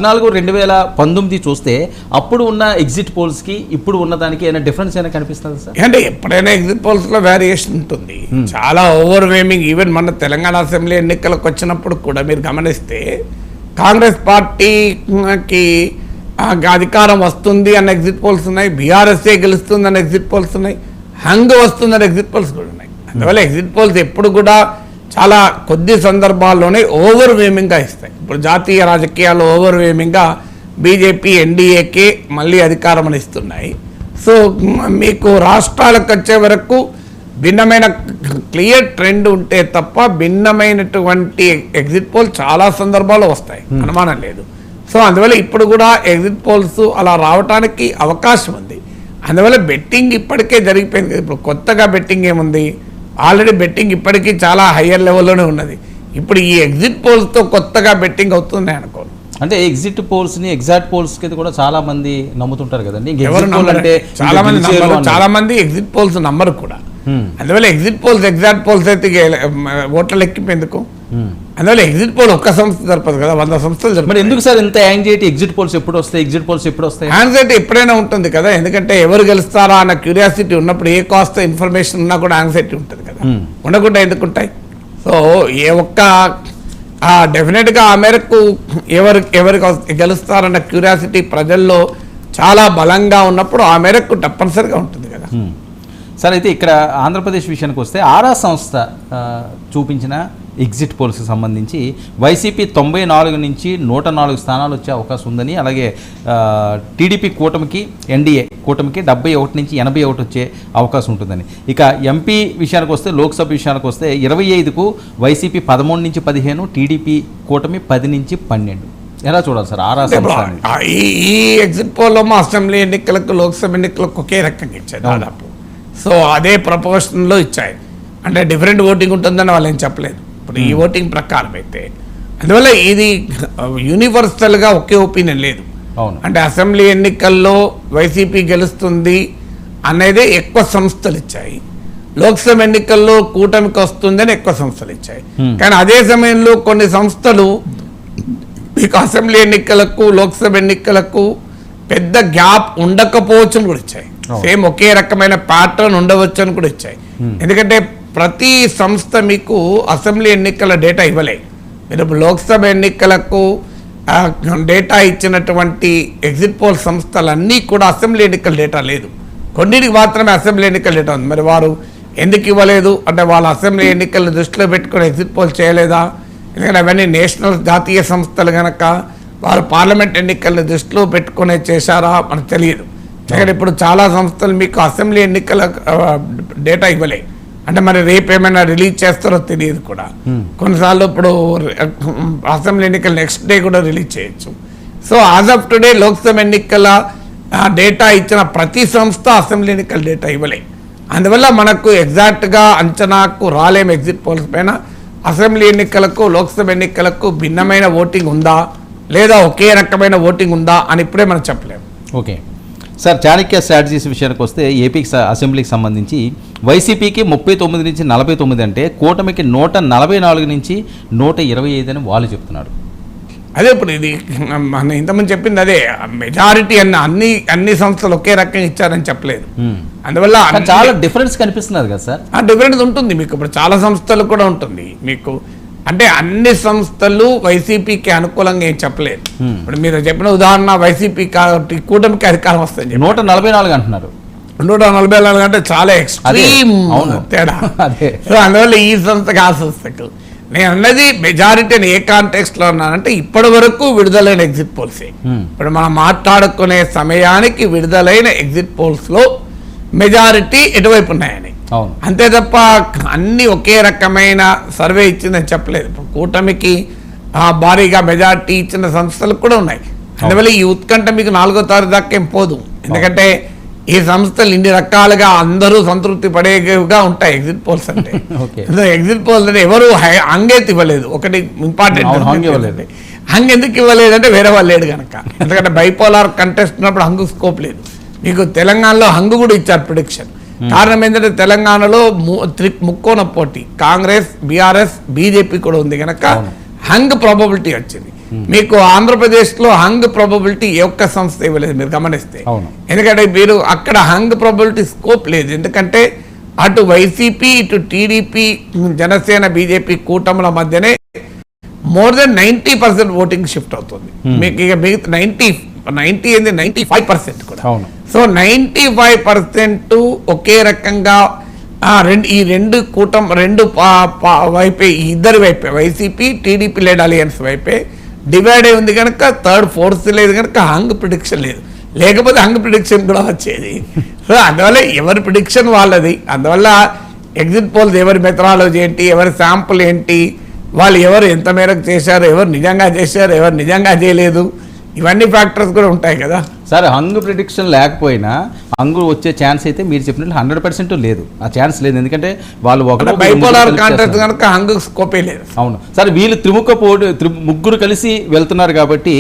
2014-2019 చూస్తే అప్పుడు ఉన్న ఎగ్జిట్ పోల్స్కి ఇప్పుడు ఉన్నదానికి ఏమైనా డిఫరెన్స్ అయినా కనిపిస్తుంది సార్? అంటే ఎప్పుడైనా ఎగ్జిట్ పోల్స్లో వేరియేషన్ ఉంటుంది, చాలా ఓవర్వేమింగ్. ఈవెన్ మన తెలంగాణ అసెంబ్లీ ఎన్నికలకు వచ్చినప్పుడు కూడా మీరు గమనిస్తే కాంగ్రెస్ పార్టీకి అధికారం వస్తుంది అన్న ఎగ్జిట్ పోల్స్ ఉన్నాయి, బీఆర్ఎస్ఏ గెలుస్తుంది అన్న ఎగ్జిట్ పోల్స్ ఉన్నాయి, హంగ్ వస్తుందన్న ఎగ్జిట్ పోల్స్ కూడా ఉన్నాయి. అందువల్ల ఎగ్జిట్ పోల్స్ ఎప్పుడు కూడా చాలా కొద్ది సందర్భాల్లోనే ఓవర్వేమింగ్గా ఇస్తాయి. ఇప్పుడు జాతీయ రాజకీయాల్లో ఓవర్వేమింగ్గా బీజేపీ ఎన్డీఏకే మళ్ళీ అధికారం అని ఇస్తున్నాయి. సో మీకు రాష్ట్రాలకు వచ్చే వరకు భిన్నమైన క్లియర్ ట్రెండ్ ఉంటే తప్ప భిన్నమైనటువంటి ఎగ్జిట్ పోల్ చాలా సందర్భాల్లో వస్తాయి, అనుమానం లేదు. సో అందువల్ల ఇప్పుడు కూడా ఎగ్జిట్ పోల్స్ అలా రావడానికి అవకాశం ఉంది. అందువల్ల బెట్టింగ్ ఇప్పటికే జరిగిపోయింది. ఇప్పుడు కొత్తగా బెట్టింగ్ ఏముంది, ఆల్రెడీ బెట్టింగ్ ఇప్పటికీ చాలా హయ్యర్ లెవెల్లోనే ఉన్నది. ఇప్పుడు ఈ ఎగ్జిట్ పోల్స్తో కొత్తగా బెట్టింగ్ అవుతుంది అనుకోను. అంటే ఎగ్జిట్ పోల్స్ని ఎగ్జాక్ట్ పోల్స్కి కూడా చాలా మంది నమ్ముతుంటారు కదండి. అంటే చాలా మంది ఎగ్జిట్ పోల్స్ నమ్మరు కూడా. అందువల్ల ఎగ్జిట్ పోల్స్ ఎగ్జాక్ట్ పోల్స్ అయితే ఓట్ల లెక్కింపేందుకు. అందువల్ల ఎగ్జిట్ పోల్ ఒక్క సంస్థ జరపదు కదా, 100 సంస్థలు జరపదు. మరి ఎందుకు సార్ ఇంత యాంగ్జైటీ? ఎగ్జిట్ పోల్స్ ఎప్పుడు వస్తాయి, ఎగ్జిట్ పోల్స్ ఎప్పుడు వస్తాయి? యాంగ్జైటీ ఎప్పుడైనా ఉంటుంది కదా, ఎందుకంటే ఎవరు గెలుస్తారా అన్న క్యూరియాసిటీ ఉన్నప్పుడు ఏ కాస్ట్ ఇన్ఫర్మేషన్ ఉన్నా కూడా యాంగ్జైటీ ఉంటుంది కదా, ఉండకుండా ఎందుకుంటాయి? సో ఏ ఒక్క డెఫినెట్గా ఆ మేరకు ఎవరికి గెలుస్తారన్న క్యూరియాసిటీ ప్రజల్లో చాలా బలంగా ఉన్నప్పుడు ఆ మేరకు తప్పనిసరిగా ఉంటుంది కదా. సార్ అయితే ఇక్కడ ఆంధ్రప్రదేశ్ విషయానికి వస్తే ఆరా సంస్థ చూపించిన ఎగ్జిట్ పోల్స్కి సంబంధించి వైసీపీ 94 నుంచి 104 స్థానాలు వచ్చే అవకాశం ఉందని, అలాగే టీడీపీ కూటమికి ఎన్డీఏ కూటమికి 71 నుంచి 81 వచ్చే అవకాశం ఉంటుందని. ఇక ఎంపీ విషయానికి వస్తే, లోక్సభ విషయానికి వస్తే 25కు వైసీపీ 13 నుంచి 15, టీడీపీ కూటమి 10 నుంచి 12. ఎలా చూడాలి సార్ ఆరా సంస్థ? ఈ ఎగ్జిట్ పోల్లో అసెంబ్లీ ఎన్నికలకు లోక్సభ ఎన్నికలకు ఒకే రకంగా ఇచ్చాయి దాదాపు. సో అదే ప్రపోర్షన్లో ఇచ్చాయి. అంటే డిఫరెంట్ ఓటింగ్ ఉంటుందని వాళ్ళు ఏం చెప్పలేదు ఇప్పుడు ఈ ఓటింగ్ ప్రకారం అయితే. అందువల్ల ఇది యూనివర్సల్గా ఒకే ఒపీనియన్ లేదు. అంటే అసెంబ్లీ ఎన్నికల్లో వైసీపీ గెలుస్తుంది అనేది ఎక్కువ సంస్థలు ఇచ్చాయి, లోక్సభ ఎన్నికల్లో కూటమికి వస్తుందని ఎక్కువ సంస్థలు ఇచ్చాయి. కానీ అదే సమయంలో కొన్ని సంస్థలు మీకు అసెంబ్లీ ఎన్నికలకు లోక్సభ ఎన్నికలకు పెద్ద గ్యాప్ ఉండకపోవచ్చు కూడా ఇచ్చాయి. సేమ్ ఒకే రకమైన ప్యాటర్న్ ఉండవచ్చు అని కూడా ఇచ్చాయి. ఎందుకంటే ప్రతి సంస్థ మీకు అసెంబ్లీ ఎన్నికల డేటా ఇవ్వలే. మీరు లోక్సభ ఎన్నికలకు డేటా ఇచ్చినటువంటి ఎగ్జిట్ పోల్ సంస్థలన్నీ కూడా అసెంబ్లీ ఎన్నికల డేటా లేదు, కొన్నిటికి మాత్రమే అసెంబ్లీ ఎన్నికల డేటా ఉంది. మరి వారు ఎందుకు ఇవ్వలేదు అంటే వాళ్ళ అసెంబ్లీ ఎన్నికలను దృష్టిలో పెట్టుకుని ఎగ్జిట్ పోల్ చేయలేదా? ఎందుకంటే అవన్నీ నేషనల్ జాతీయ సంస్థలు కనుక వారు పార్లమెంట్ ఎన్నికలను దృష్టిలో పెట్టుకునే చేశారా మనకు తెలియదు. ఎందుకంటే ఇప్పుడు చాలా సంస్థలు మీకు అసెంబ్లీ ఎన్నికల డేటా ఇవ్వలే. అంటే మరి రేపు ఏమైనా రిలీజ్ చేస్తారో తెలియదు కూడా. కొన్నిసార్లు ఇప్పుడు అసెంబ్లీ ఎన్నికలు నెక్స్ట్ డే కూడా రిలీజ్ చేయొచ్చు. So as of today Lok Sabha ఎన్నికల డేటా ఇచ్చిన ప్రతి సంస్థ అసెంబ్లీ ఎన్నికల డేటా ఇవ్వలే. అందువల్ల మనకు ఎగ్జాక్ట్గా అంచనాకు రాలేము ఎగ్జిట్ పోల్స్ పైన. అసెంబ్లీ ఎన్నికలకు లోక్సభ ఎన్నికలకు భిన్నమైన ఓటింగ్ ఉందా లేదా ఒకే రకమైన ఓటింగ్ ఉందా అని ఇప్పుడే మనం చెప్పలేము. ఓకే సార్, చాణక్య స్ట్రాటజీస్ విషయానికి వస్తే ఏపీ అసెంబ్లీకి సంబంధించి వైసీపీకి 39 నుంచి 49 అంటే కూటమికి 144 నుంచి 125 అని వాళ్ళు చెప్తున్నారు. అదే ఇప్పుడు ఇది మన ఇంతకుముందు చెప్పింది అదే మెజారిటీ అన్ని సంస్థలు ఒకే రకంగా ఇచ్చారని చెప్పలేదు. అందువల్ల చాలా డిఫరెన్స్ కనిపిస్తున్నది కదా సార్. డిఫరెన్స్ ఉంటుంది మీకు. ఇప్పుడు చాలా సంస్థలు కూడా ఉంటుంది మీకు. అంటే అన్ని సంస్థలు వైసీపీకి అనుకూలంగా ఏం చెప్పలేదు. ఇప్పుడు మీరు చెప్పిన ఉదాహరణ వైసీపీ కూటమికి అధికారం వస్తుంది 144 అంటున్నారు. 144 అంటే చాలా ఎక్స్ట్రీమ్ తేడా. అందువల్ల ఈ సంస్థకి ఆ సంస్థకు నేను అన్నది మెజారిటీ ఏ కాంటెక్స్ట్ లో ఉన్నానంటే ఇప్పటి వరకు విడుదలైన ఎగ్జిట్ పోల్సే. ఇప్పుడు మనం మాట్లాడుకునే సమయానికి విడుదలైన ఎగ్జిట్ పోల్స్ లో మెజారిటీ ఎటువైపు ఉన్నాయని, అంతే తప్ప అన్ని ఒకే రకమైన సర్వే ఇచ్చిందని చెప్పలేదు. ఇప్పుడు కూటమికి భారీగా మెజారిటీ ఇచ్చిన సంస్థలు కూడా ఉన్నాయి. అందువల్ల ఈ ఉత్కంఠ మీకు 4వ తారీఖు దాకా ఏం పోదు. ఎందుకంటే ఈ సంస్థలు ఇన్ని రకాలుగా అందరూ సంతృప్తి పడేగా ఉంటాయి ఎగ్జిట్ పోల్స్ అంటే. ఎగ్జిట్ పోల్స్ అంటే ఎవరు హంగేత్ ఇవ్వలేదు. ఒకటి ఇంపార్టెంట్, హంగ్ ఎందుకు ఇవ్వలేదు అంటే వేరే వాళ్ళు లేడు కనుక. ఎందుకంటే బైపోలార్ కంటెస్ట్ ఉన్నప్పుడు హంగు స్కోప్ లేదు. మీకు తెలంగాణలో హంగు కూడా ఇచ్చారు ప్రిడిక్షన్. కారణం ఏంటంటే తెలంగాణలో ముక్కోన పోటీ కాంగ్రెస్, బీఆర్ఎస్, బీజేపీ కూడా ఉంది కనుక హంగ్ ప్రాబబిలిటీ వచ్చింది. మీకు ఆంధ్రప్రదేశ్లో హంగ్ ప్రాబబిలిటీ ఏ ఒక్క సంస్థ ఇవ్వలేదు మీరు గమనిస్తే. అవును. ఎందుకంటే మీరు అక్కడ హంగ్ ప్రాబబిలిటీ స్కోప్ లేదు. ఎందుకంటే అటు వైసీపీ ఇటు టీడీపీ జనసేన బీజేపీ కూటముల మధ్యనే మోర్ దెన్ 90% ఓటింగ్ షిఫ్ట్ అవుతుంది. మీకు ఇక మిగతా 95% కూడా. సో 95% ఒకే రకంగా ఈ రెండు వైపే, ఇద్దరు వైపే, వైసీపీ టీడీపీ లెడ్ అలియన్స్ వైపే డివైడ్ అయి ఉంది కనుక థర్డ్ ఫోర్త్ లేదు కనుక హంగ్ ప్రిడిక్షన్ లేదు. లేకపోతే హంగ్ ప్రిడిక్షన్ కూడా వచ్చేది. సో అందువల్ల ఎవరి ప్రిడిక్షన్ వాళ్ళది. అందువల్ల ఎగ్జిట్ పోల్స్ ఎవరి మెథడాలజీ ఏంటి, ఎవరి శాంపుల్ ఏంటి, వాళ్ళు ఎవరు ఎంత మేరకు చేశారు, ఎవరు నిజంగా చేశారు, ఎవరు నిజంగా చేయలేదు, ఇవన్నీ ఫ్యాక్టర్స్ కూడా ఉంటాయి కదా సార్. హంగ్ ప్రిడిక్షన్ లేకపోయినా హంగు వచ్చే ఛాన్స్ అయితే మీరు చెప్పినట్లు 100% లేదు. ఆ ఛాన్స్ లేదు. ఎందుకంటే వాళ్ళు బైపోలార్ కాంటెస్ట్ కనుక హంగ్ స్కోపే లేదు. అవును సార్. వీళ్ళు ముగ్గురు కలిసి వెళ్తున్నారు కాబట్టి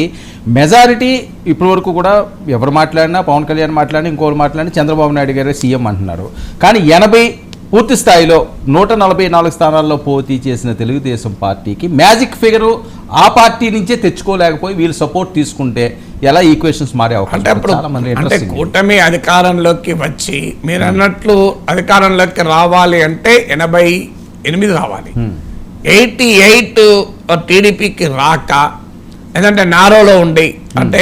మెజారిటీ ఇప్పటి వరకు కూడా ఎవరు మాట్లాడినా, పవన్ కళ్యాణ్ మాట్లాడినా, ఇంకోరు మాట్లాడినా చంద్రబాబు నాయుడు గారే సీఎం అంటున్నారు. కానీ 80 పూర్తి స్థాయిలో 144 స్థానాల్లో పోటీ చేసిన తెలుగుదేశం పార్టీకి మ్యాజిక్ ఫిగరు ఆ పార్టీ నుంచే తెచ్చుకోలేకపోయి వీళ్ళు సపోర్ట్ తీసుకుంటే ఎలా ఈక్వేషన్స్ మారే అవకాశం అంటే కూటమి అధికారంలోకి వచ్చి మీరు అన్నట్లు అధికారంలోకి రావాలి అంటే 88 రావాలి. 88 టీడీపీకి రాక ఎందుకంటే నారోలో ఉండి అంటే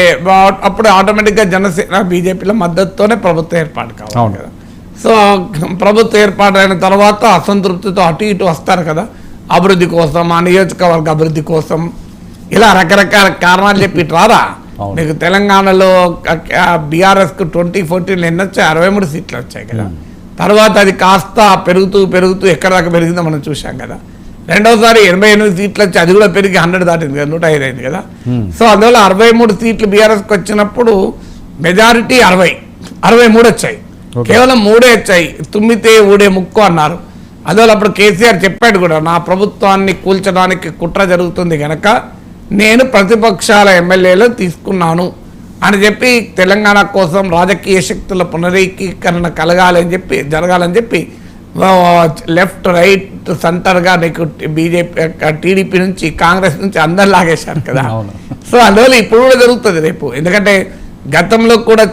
అప్పుడు ఆటోమేటిక్గా జనసేన బీజేపీల మద్దతుతోనే ప్రభుత్వం ఏర్పాటు కావాలి కదా. సో ప్రభుత్వం ఏర్పాటైన తర్వాత అసంతృప్తితో అటు ఇటు వస్తారు కదా, అభివృద్ధి కోసం, ఆ నియోజకవర్గ అభివృద్ధి కోసం, ఇలా రకరకాల కారణాలు చెప్పి రారా. మీకు తెలంగాణలో బీఆర్ఎస్కు 2014 ఎన్ని వచ్చాయి, 63 సీట్లు వచ్చాయి కదా. తర్వాత అది కాస్త పెరుగుతూ ఎక్కడ దాకా పెరిగిందో మనం చూసాం కదా. రెండోసారి 88 సీట్లు వచ్చి అది కూడా పెరిగి 100 దాటింది కదా, 105 అయింది కదా. సో అందువల్ల 63 సీట్లు బీఆర్ఎస్కి వచ్చినప్పుడు మెజారిటీ 63 వచ్చాయి. కేవలం 3 వచ్చాయి. తుమ్మితే ఊడే ముక్కు అన్నారు. అందువల్ల అప్పుడు కేసీఆర్ చెప్పాడు కూడా, నా ప్రభుత్వాన్ని కూల్చడానికి కుట్ర జరుగుతుంది కనుక నేను ప్రతిపక్షాల ఎమ్మెల్యేలు తీసుకున్నాను అని చెప్పి తెలంగాణ కోసం రాజకీయ శక్తుల పునరీకరణ జరగాలని చెప్పి లెఫ్ట్ రైట్ సెంటర్గా నీకు బీజేపీ టీడీపీ నుంచి కాంగ్రెస్ నుంచి అందరు లాగేశారు కదా. సో అందువల్ల ఇప్పుడు కూడా జరుగుతుంది రేపు. ఎందుకంటే గతంలో కూడా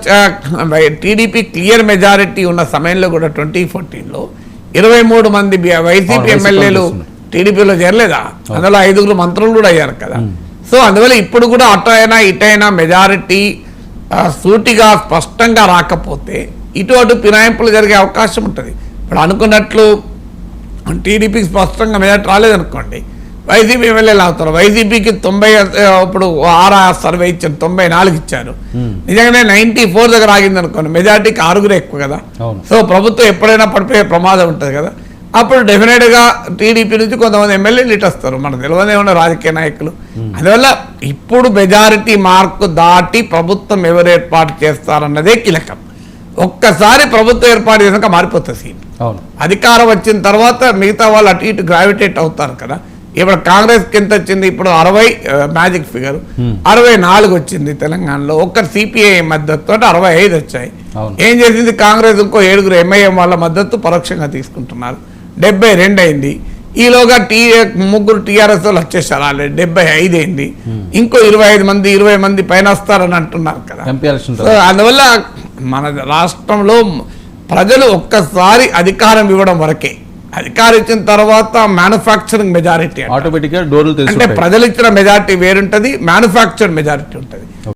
టీడీపీ క్లియర్ మెజారిటీ ఉన్న సమయంలో కూడా 2014లో 23 మంది వైసీపీ ఎమ్మెల్యేలు టీడీపీలో చేరలేదా, అందులో 5 మంత్రులు కూడా అయ్యారు కదా. సో అందువల్ల ఇప్పుడు కూడా అటైనా ఇటైనా మెజారిటీ సూటిగా స్పష్టంగా రాకపోతే ఇటు ఫిరాయింపులు జరిగే అవకాశం ఉంటుంది. ఇప్పుడు అనుకున్నట్లు టీడీపీకి స్పష్టంగా మెజారిటీ రాలేదనుకోండి, వైసీపీ ఎమ్మెల్యేలు అవుతారు. వైసీపీకి 90 ఇప్పుడు సర్వే ఇచ్చారు, 94 ఇచ్చారు. నిజంగానే 94 దగ్గర ఆగింది అనుకోండి, మెజారిటీకి 6 ఎక్కువ కదా. సో ప్రభుత్వం ఎప్పుడైనా పడిపోయే ప్రమాదం ఉంటుంది కదా. అప్పుడు డెఫినెట్గా టీడీపీ నుంచి కొంతమంది ఎమ్మెల్యేలు ఇటు వస్తారు, మనకు తెలియదే ఉన్న రాజకీయ నాయకులు. అందువల్ల ఇప్పుడు మెజారిటీ మార్కు దాటి ప్రభుత్వం ఎవరు ఏర్పాటు చేస్తారన్నదే కీలకం. ఒక్కసారి ప్రభుత్వం ఏర్పాటు చేసినాక మారిపోతుంది సీన్. అధికారం వచ్చిన తర్వాత మిగతా వాళ్ళు అటు ఇటు గ్రావిటేట్ అవుతారు కదా. ఇప్పుడు కాంగ్రెస్కి ఎంత వచ్చింది, ఇప్పుడు 60 మ్యాజిక్ ఫిగర్ 64 వచ్చింది తెలంగాణలో. ఒక్క సిపిఐ మద్దతుతో 65 వచ్చాయి. ఏం చేసింది కాంగ్రెస్, ఇంకో 7 ఎంఐఎం వాళ్ళ మద్దతు పరోక్షంగా తీసుకుంటున్నారు, 72 అయింది. ఈలోగా 3 టీఆర్ఎస్ వాళ్ళు వచ్చేసారు, ఆల్రెడీ 75 అయింది. ఇంకో 20 మంది పైన వస్తారని అంటున్నారు కదా. సో అందువల్ల మన రాష్ట్రంలో ప్రజలు ఒక్కసారి అధికారం ఇవ్వడం వరకే, అధికారం ఇచ్చిన తర్వాత మ్యానుఫ్యాక్చరింగ్ మెజారిటీ అంటే ప్రజలు ఇచ్చిన మెజారిటీ వేరుంటది, మ్యానుఫ్యాక్చర్డ్ మెజారిటీ ఉంటుంది.